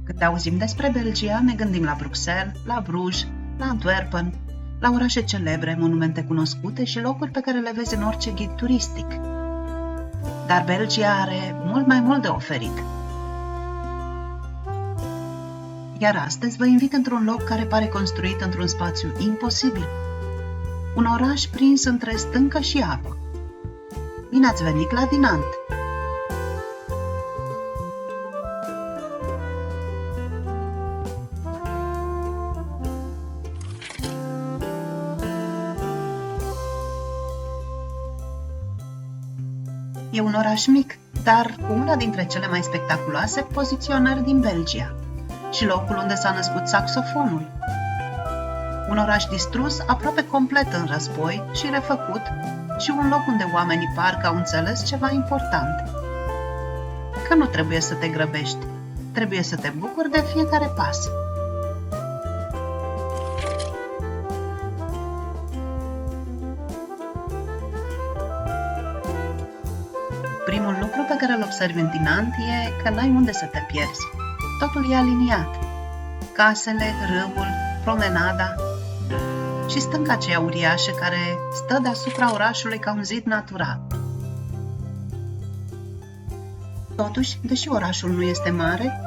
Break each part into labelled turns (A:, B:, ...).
A: Când auzim despre Belgia, ne gândim la Bruxelles, la Bruges, la Antwerpen, la orașe celebre, monumente cunoscute și locuri pe care le vezi în orice ghid turistic. Dar Belgia are mult mai mult de oferit. Iar astăzi vă invit într-un loc care pare construit într-un spațiu imposibil. Un oraș prins între stâncă și apă. Bine ați venit la Dinant! E un oraș mic, dar cu una dintre cele mai spectaculoase poziționări din Belgia și locul unde s-a născut saxofonul. Un oraș distrus aproape complet în război și refăcut și un loc unde oamenii parcă au înțeles ceva important. Că nu trebuie să te grăbești, trebuie să te bucuri de fiecare pas. Primul lucru pe care îl observi în Dinant e că n-ai unde să te pierzi. Totul e aliniat. Casele, râul, promenada și stânca aceea uriașă care stă deasupra orașului ca un zid natural. Totuși, deși orașul nu este mare,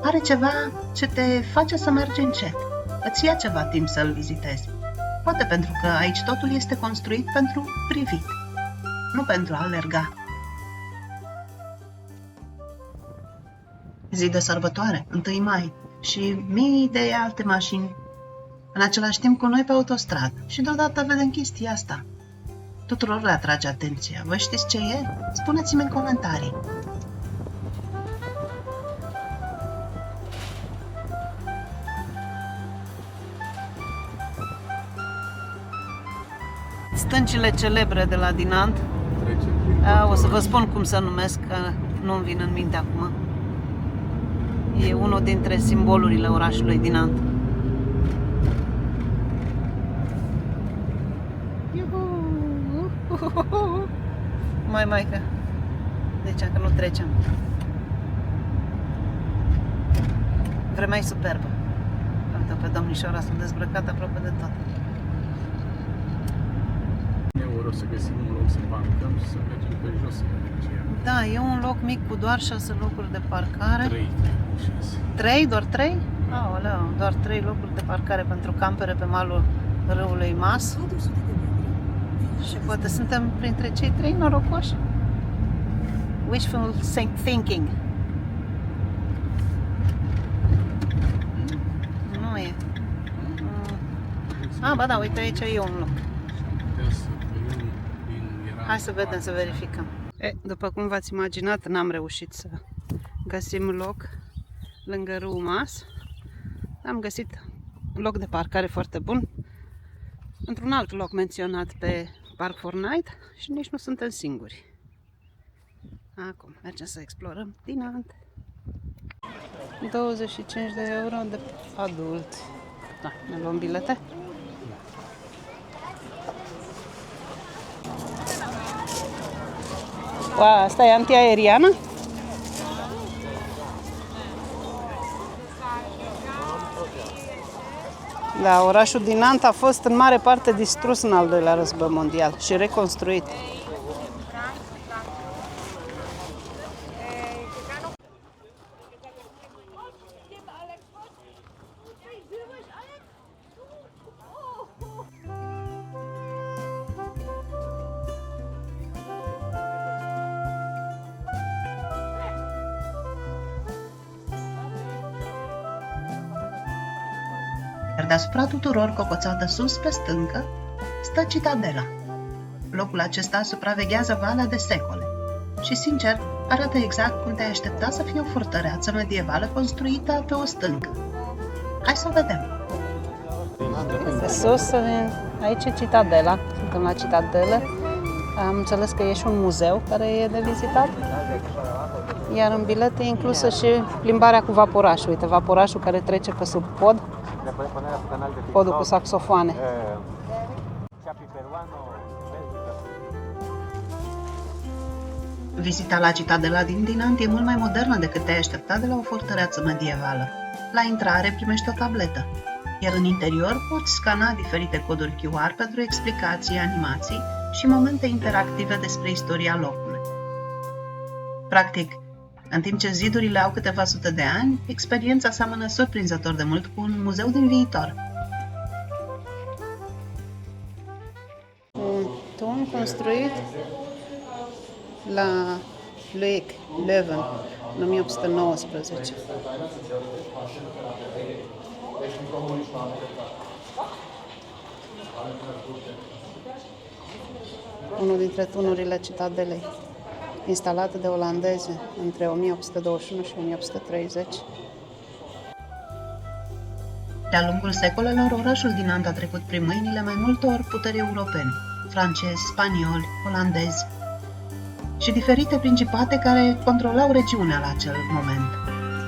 A: are ceva ce te face să mergi încet. Îți ia ceva timp să-l vizitezi. Poate pentru că aici totul este construit pentru privit, nu pentru a alerga. Zi de sărbătoare, 1 mai, și mii de alte mașini în același timp cu noi pe autostradă. Și deodată vedem chestia asta. Tuturor le atrage atenția. Voi știți ce e? Spuneți-mi în comentarii. Stâncile celebre de la Dinant. O să vă spun cum se numesc, că nu-mi vin în minte acum. E unul dintre simbolurile orașului Dinant. Mai că. Deci că nu trecem. Vremea e superbă. Uite pe domnișoara, sunt dezbrăcat aproape de tot.
B: Euro să găsim un loc să parcăm și să mergem pe jos să vedem ce e.
A: Da, e un loc mic cu doar 6 locuri de parcare.
B: 3.
A: 3? Doar 3? Aoleu, doar 3 locuri de parcare pentru campere pe malul râului Mas. Și poate suntem printre cei 3 norocoși. Wishful thinking. Nu e. Ba da, uite aici e un loc. Hai să vedem, să verificăm. După cum v-ați imaginat, n-am reușit să găsim loc lângă râul Mas. Am găsit un loc de parcare foarte bun într-un alt loc menționat pe Park4Night și nici nu suntem singuri. Acum mergem să explorăm Dinant. 25 de euro de adult. Da, ne luăm bilete. Wow, asta e antiaeriană? Da, orașul Dinant a fost în mare parte distrus în al doilea război mondial și reconstruit. Iar deasupra tuturor, cocoțată sus pe stâncă, stă Citadela. Locul acesta supraveghează valea de secole și, sincer, arată exact cum te-ai aștepta să fie o fortăreață medievală construită pe o stâncă. Hai să o vedem! Pe sus, aici e Citadela, suntem la Citadelă. Am înțeles că e și un muzeu care e de vizitat. Iar în bilet e inclusă și plimbarea cu vaporașul. Uite, vaporașul care trece pe sub pod. Podul cu saxofoane. Vizita la citadela din Dinant e mult mai modernă decât te-ai aștepta de la o fortăreață medievală. La intrare primești o tabletă, iar în interior poți scana diferite coduri QR pentru explicații, animații și momente interactive despre istoria locului. Practic, în timp ce zidurile au câteva sute de ani, experiența seamănă surprinzător de mult cu un muzeu din viitor.
C: Un turn construit la Luyck, Leuven, în 1819. Unul dintre tunurile citadelei, instalate de olandeze între 1821 și 1830.
A: De-a lungul secolelor, orașul Dinant a trecut prin mâinile mai multor puteri europene, francezi, spanioli, olandezi și diferite principate care controlau regiunea la acel moment.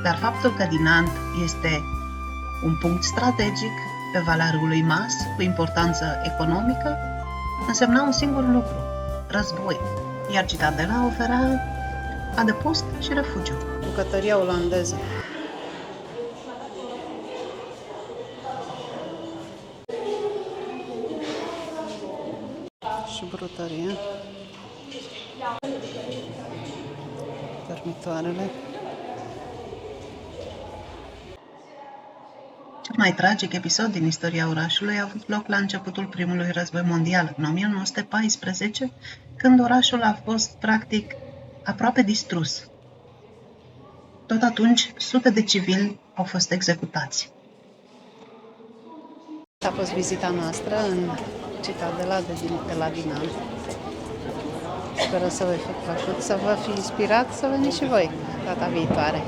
A: Dar faptul că Dinant este un punct strategic pe valea râului Maas, cu importanță economică, însemna un singur lucru: război, iar citadela oferea adăpost și refugiu.
C: Bucătăria olandeză. Și brutărie. Dormitoarele.
A: Cel mai tragic episod din istoria orașului a avut loc la începutul primului război mondial, în 1914, când orașul a fost, practic, aproape distrus. Tot atunci, sute de civili au fost executați.
C: A fost vizita noastră în citadela de la Dinant. Sper să vă fi plăcut, să vă fi inspirat să veniți și voi data viitoare.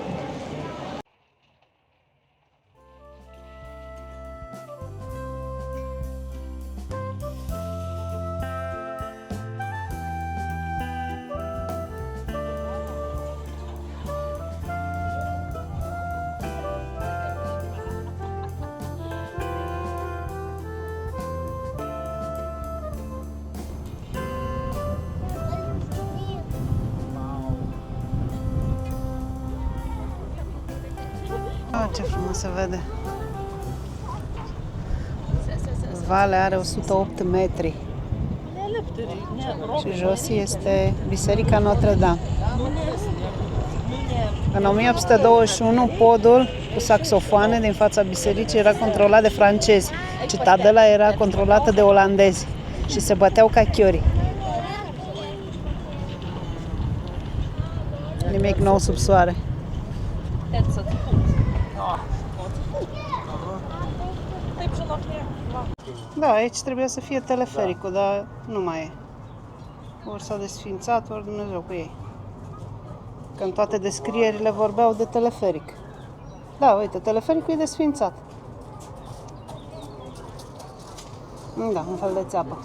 C: Oh, ce frumos se vede! Valea are 108 metri și jos este Biserica Notre-Dame. În 1821, podul cu saxofoane din fața bisericii era controlat de francezi. Citadela era controlată de olandezi și se băteau ca chiorii. Nimic nou sub soare. Da, aici trebuia să fie telefericul, dar nu mai e. Ori s-a desfințat, ori Dumnezeu cu ei. Că în toate descrierile vorbeau de teleferic. Da, uite, telefericul e desfințat. Da, un fel de țeapă.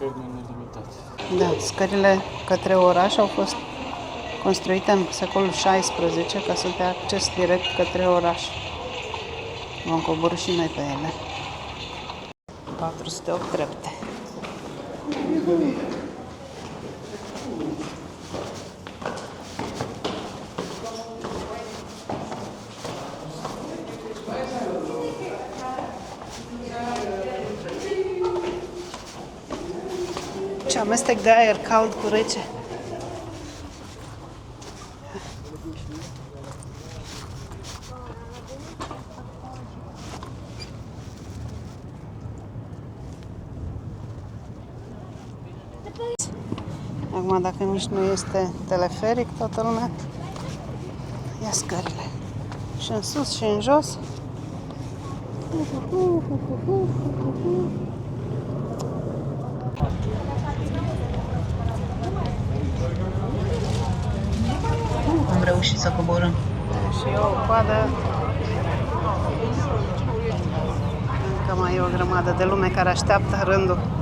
C: Da, scările către oraș au fost construite în secolul XVI ca să dea acces direct către oraș. Vom coborî și noi pe ele. 408 trepte. Ce amestec de aer cald cu rece. Acum, dacă nici nu este teleferic, toată lumea ia scările. Și în sus și în jos.
A: Am reușit să coborâm.
C: Și eu o coadă. Încă mai e o grămadă de lume care așteaptă rândul.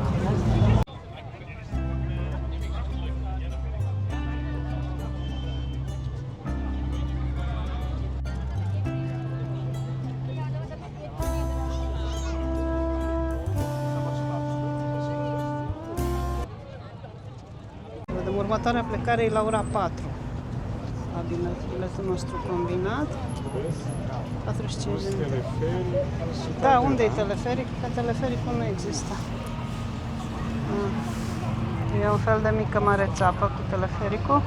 C: Următoarea plecare e la ora 4. biletul nostru combinat. 45 de minute.
B: Teleferic.
C: Da, unde e teleferic? Că telefericul nu există. E un fel de mică mare țapă cu telefericul.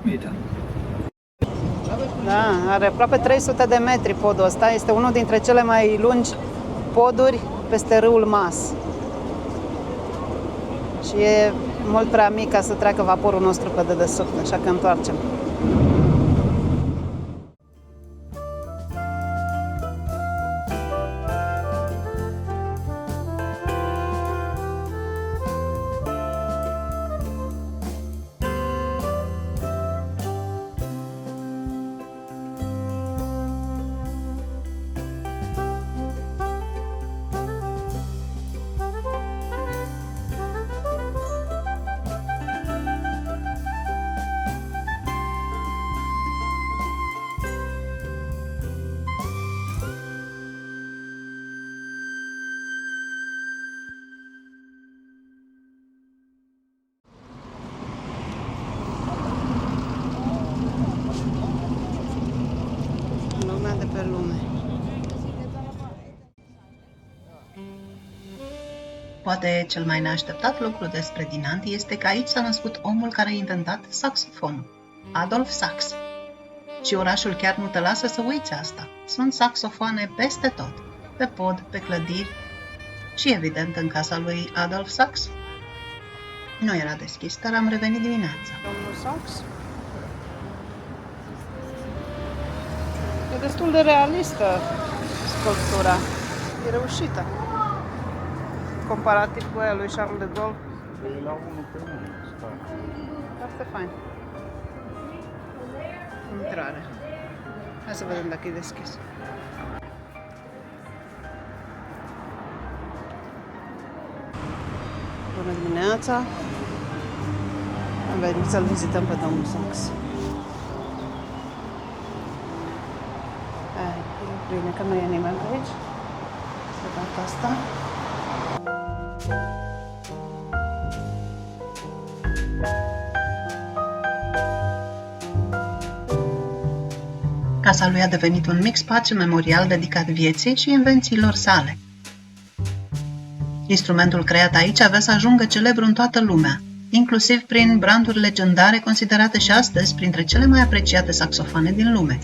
D: Meter.
C: Da, are aproape 300 de metri podul ăsta. Este unul dintre cele mai lungi poduri peste râul Maas. Și e mult prea mic ca să treacă vaporul nostru pe dedesubt, așa că întoarcem. Lumea de pe lume.
A: Poate cel mai neașteptat lucru despre Dinant este că aici s-a născut omul care a inventat saxofonul, Adolf Sax. Și orașul chiar nu te lasă să uiți asta. Sunt saxofoane peste tot, pe pod, pe clădiri și evident în casa lui Adolf Sax. Nu era deschis, dar am revenit dimineața.
C: Domnul Sax? E destul de realistă sculptura. E reușită. Comparativ cu aia lui Charles de Gaulle.
B: E la 1 pe 1. Stai.
C: Foarte fain. Intrare. Hai să vedem dacă e deschis. Bună dimineața! Am venit să-l vizităm pe domnul Sax. E bine că nu e nimeni pe aici. Să dată asta.
A: Casa lui a devenit un mic spațiu memorial dedicat vieții și invențiilor sale. Instrumentul creat aici avea să ajungă celebru în toată lumea, inclusiv prin branduri legendare considerate și astăzi printre cele mai apreciate saxofoane din lume.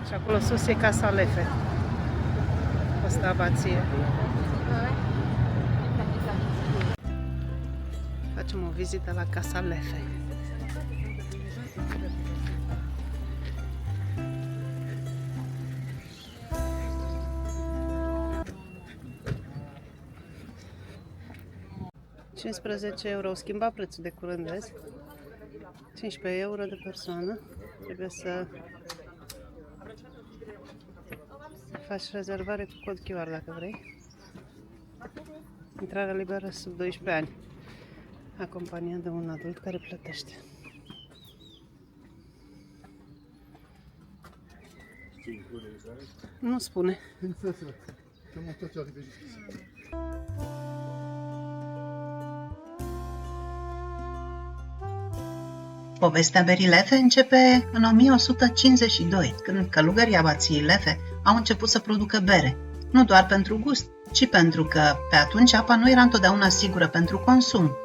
C: Și acolo sus e Casa Lefe. Asta abație. Facem o vizită la Casa Lefe. €15 schimba prețul de curând, vezi? 15 euro de persoană. Trebuie să faci rezervare cu cod QR dacă vrei. Intrare liberă sub 12 ani. acompaniat de un adult care plătește. Nu spune.
A: Povestea berii Lefe începe în 1152, când călugării abației Lefe au început să producă bere, nu doar pentru gust, ci pentru că pe atunci apa nu era întotdeauna sigură pentru consum.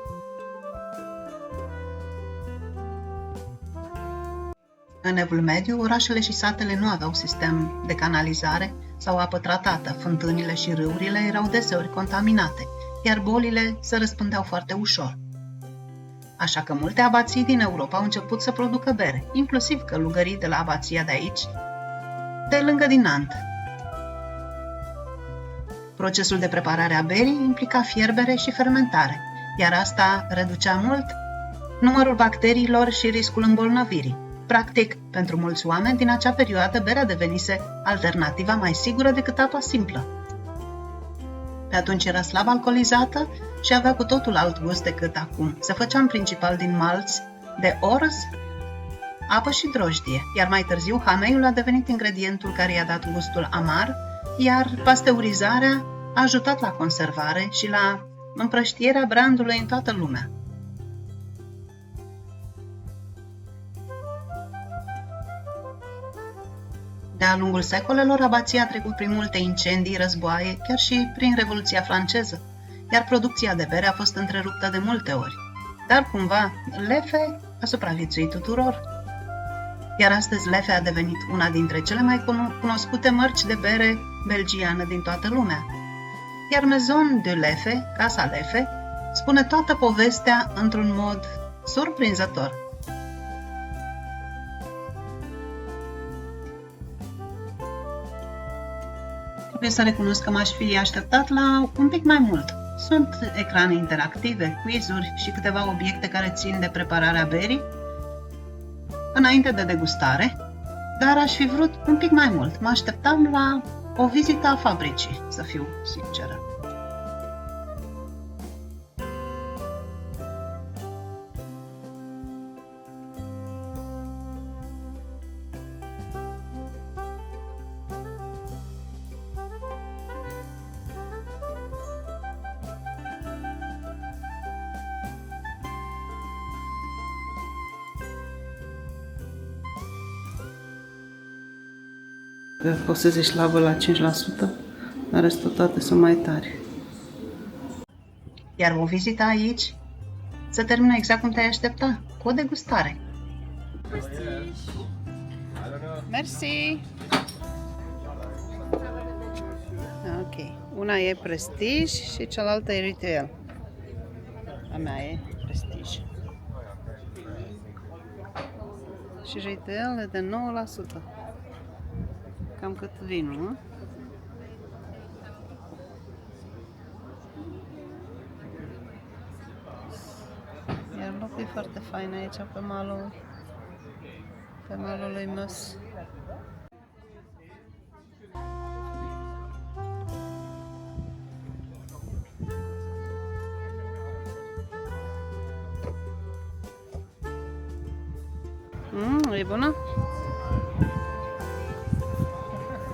A: În Evul Mediu, orașele și satele nu aveau sistem de canalizare sau apă tratată, fântânile și râurile erau deseori contaminate, iar bolile se răspândeau foarte ușor. Așa că multe abații din Europa au început să producă bere, inclusiv călugării de la abația de aici, de lângă din Nantes. Procesul de preparare a berii implica fierbere și fermentare, iar asta reducea mult numărul bacteriilor și riscul îmbolnăvirii. Practic, pentru mulți oameni din acea perioadă, berea devenise alternativa mai sigură decât apa simplă. Pe atunci era slab alcoolizată și avea cu totul alt gust decât acum. Se făcea în principal din malți de orz, apă și drojdie, iar mai târziu hameiul a devenit ingredientul care i-a dat gustul amar, iar pasteurizarea a ajutat la conservare și la împrăștierea brandului în toată lumea. De-a lungul secolelor, abația a trecut prin multe incendii, războaie, chiar și prin Revoluția franceză, iar producția de bere a fost întreruptă de multe ori. Dar cumva, Lefe a supraviețuit tuturor. Iar astăzi Lefe a devenit una dintre cele mai cunoscute mărci de bere belgiană din toată lumea. Iar Maison de Lefe, Casa Lefe, spune toată povestea într-un mod surprinzător. Trebuie să recunosc că m-aș fi așteptat la un pic mai mult. Sunt ecrane interactive, quizuri și câteva obiecte care țin de prepararea berii înainte de degustare, dar aș fi vrut un pic mai mult. Mă așteptam la o vizită a fabricii, să fiu sinceră.
C: Poți să zici labă la 5%, dar restul toate sunt mai tari.
A: Iar o vizită aici se termină exact cum te-ai aștepta, cu o degustare.
C: Merci! Ok. Una e Prestige și cealaltă e Retail. A mea e Prestige. Și Retail e de 9%. Cam cât vinul, nu? Iar locul e foarte fain aici pe malul lui Măs. E bună?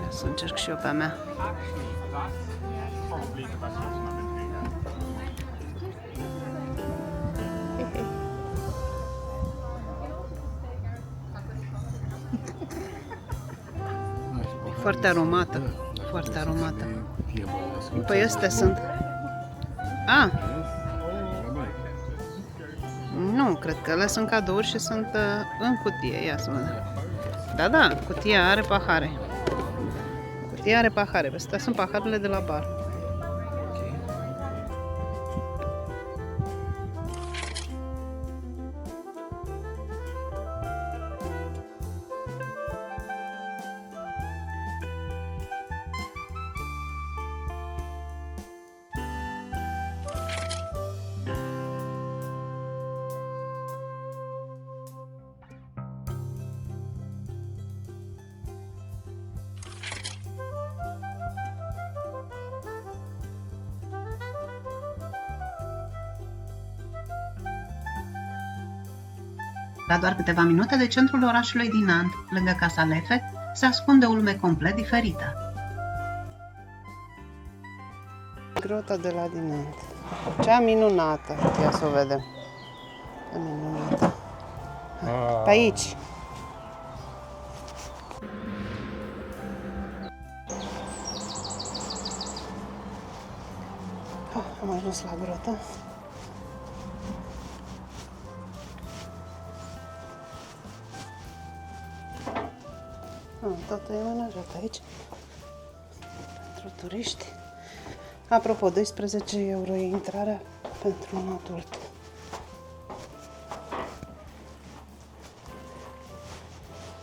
C: Să încerc și eu pe a mea. Foarte aromată. Foarte aromată. Păi astea sunt. Ah! Nu, cred că alea sunt cadouri și sunt în cutie. Ia să vedem. Da, da, cutia are pahare. Cutia are pahare. Astea sunt paharele de la bar.
A: La doar câteva minute de centrul orașului Dinant, lângă Casa Lefe, se ascunde o lume complet diferită.
C: Grota de la Dinant. Cea minunată. Ia să o vedem. Cea minunată. Pe aici. Am ajuns la grotă. Totul e amenajat aici pentru turiști. Apropo, 12 euro e intrarea pentru un adult.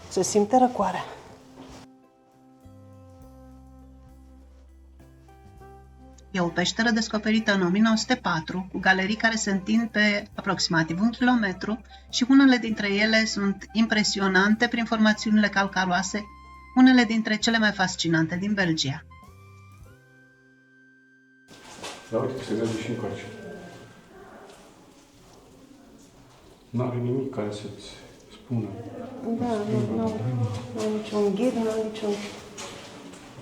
C: Se simte răcoarea.
A: E o peșteră descoperită în 1904, cu galerii care se întind pe aproximativ 1 kilometru și unele dintre ele sunt impresionante prin formațiunile calcaroase, unele dintre cele mai fascinante din Belgia.
B: Da, uite că se merge și încoace. N-are nimic care să-ți spună.
C: Da, nu am niciun ghid, nu am niciun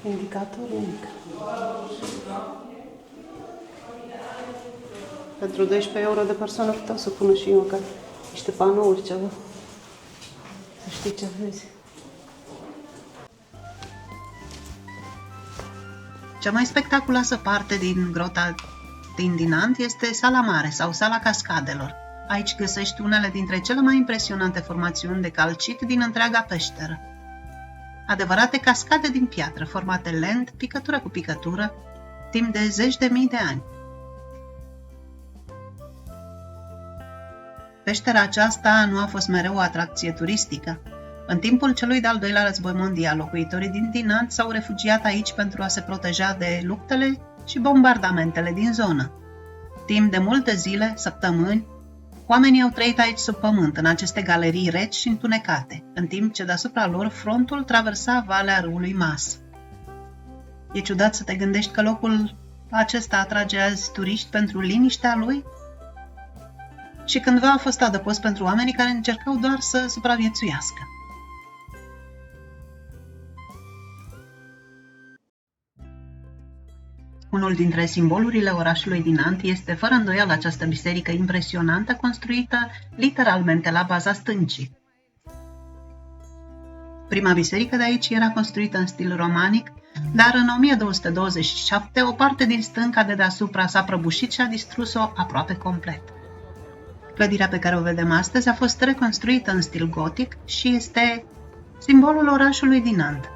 C: indicator, nimic. Pentru 12 euro de persoană puteau să pună și eu ca niște panouri, ceva. Să știi ce vezi.
A: Cea mai spectaculoasă parte din grota din Dinant este sala mare sau sala cascadelor. Aici găsești unele dintre cele mai impresionante formațiuni de calcit din întreaga peșteră. Adevărate cascade din piatră, formate lent, picătură cu picătură, timp de zeci de mii de ani. Peștera aceasta nu a fost mereu o atracție turistică. În timpul celui de-al doilea război mondial, locuitorii din Dinant s-au refugiat aici pentru a se proteja de luptele și bombardamentele din zonă. Timp de multe zile, săptămâni, oamenii au trăit aici sub pământ, în aceste galerii reci și întunecate, în timp ce deasupra lor frontul traversa valea râului Mas. E ciudat să te gândești că locul acesta atrage azi turiști pentru liniștea lui? Și cândva a fost adăpost pentru oamenii care încercau doar să supraviețuiască. Unul dintre simbolurile orașului Dinant este fără îndoială această biserică impresionantă construită literalmente la baza stâncii. Prima biserică de aici era construită în stil romanic, dar în 1227 o parte din stânca de deasupra s-a prăbușit și a distrus-o aproape complet. Clădirea pe care o vedem astăzi a fost reconstruită în stil gotic și este simbolul orașului Dinant.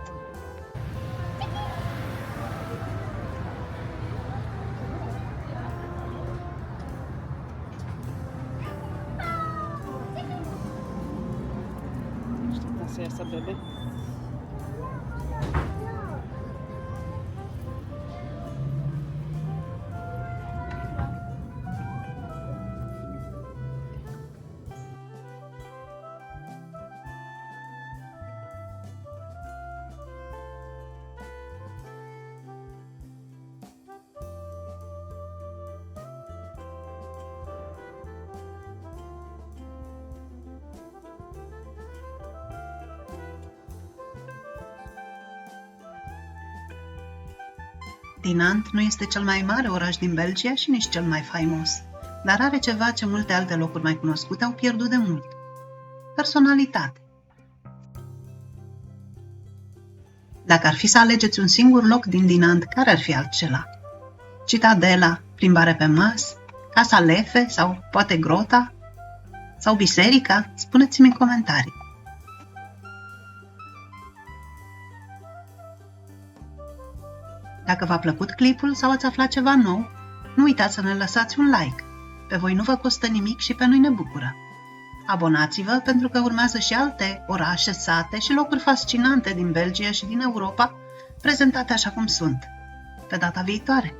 C: Așteptăm să iasă bebe.
A: Dinant nu este cel mai mare oraș din Belgia și nici cel mai faimos, dar are ceva ce multe alte locuri mai cunoscute au pierdut de mult. Personalitate. Dacă ar fi să alegeți un singur loc din Dinant, care ar fi acela? Citadela, plimbare pe Mas, Casa Lefe sau poate grota? Sau biserica? Spuneți-mi în comentarii. Dacă v-a plăcut clipul sau ați aflat ceva nou, nu uitați să ne lăsați un like. Pe voi nu vă costă nimic și pe noi ne bucură. Abonați-vă pentru că urmează și alte orașe, sate și locuri fascinante din Belgia și din Europa, prezentate așa cum sunt. Pe data viitoare!